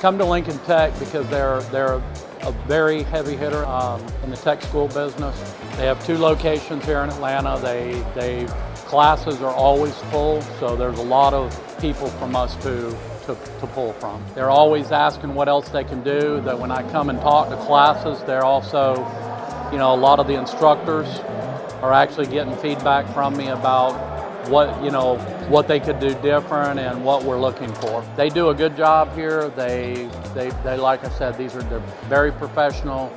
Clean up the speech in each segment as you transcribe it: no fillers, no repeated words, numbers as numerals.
come to Lincoln Tech because they're a very heavy hitter in the tech school business. They have 2 locations here in Atlanta. Classes are always full, so there's a lot of people from us to pull from. They're always asking what else they can do. That when I come and talk to classes, they're also, a lot of the instructors are actually getting feedback from me about what they could do different and what we're looking for. They do a good job here. They like I said, they're very professional.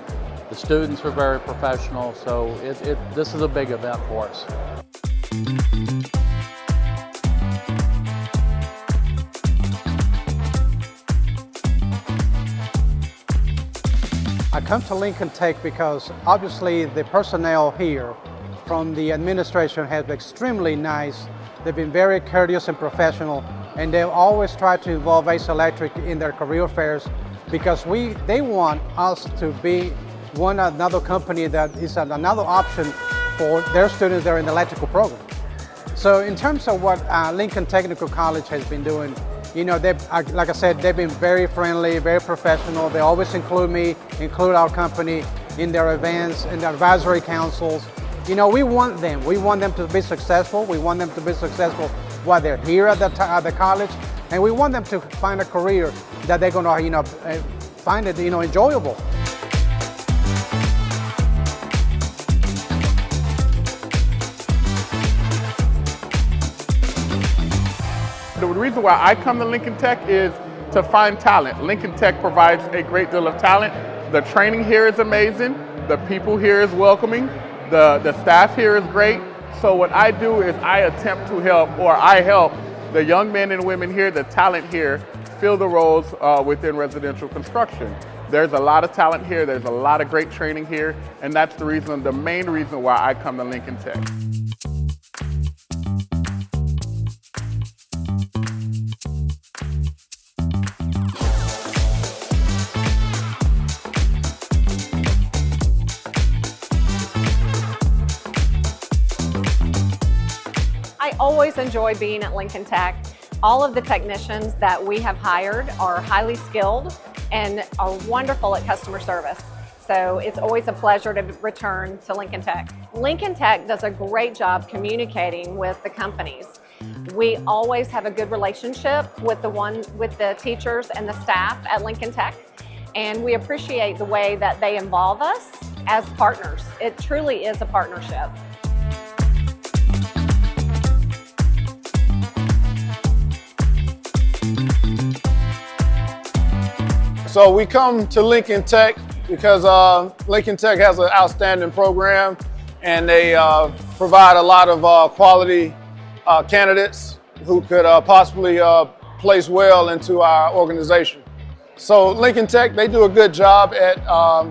The students are very professional, so this is a big event for us. I come to Lincoln Tech because obviously the personnel here from the administration has been extremely nice. They've been very courteous and professional, and they've always tried to involve ACE Electric in their career fairs because they want us to be another company that is another option for their students that are in the electrical program. So in terms of what Lincoln Technical College has been doing, like I said, they've been very friendly, very professional. They always include me, include our company in their events, in their advisory councils. We want them to be successful. We want them to be successful while they're here at the college, and we want them to find a career that they're going to, find it, enjoyable. The reason why I come to Lincoln Tech is to find talent. Lincoln Tech provides a great deal of talent. The training here is amazing. The people here is welcoming. The staff here is great. So what I do is I attempt to help the young men and women here, the talent here, fill the roles within residential construction. There's a lot of talent here. There's a lot of great training here. And that's the main reason why I come to Lincoln Tech. I always enjoy being at Lincoln Tech. All of the technicians that we have hired are highly skilled and are wonderful at customer service. So it's always a pleasure to return to Lincoln Tech. Lincoln Tech does a great job communicating with the companies. We always have a good relationship with the teachers and the staff at Lincoln Tech, and we appreciate the way that they involve us as partners. It truly is a partnership. So we come to Lincoln Tech because Lincoln Tech has an outstanding program, and they provide a lot of quality candidates who could possibly place well into our organization. So Lincoln Tech, they do a good job at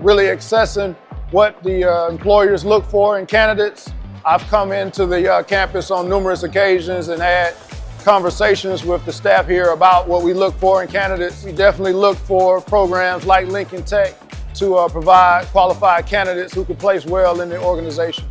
really accessing what the employers look for in candidates. I've come into the campus on numerous occasions and had conversations with the staff here about what we look for in candidates. We definitely look for programs like Lincoln Tech to provide qualified candidates who can place well in the organization.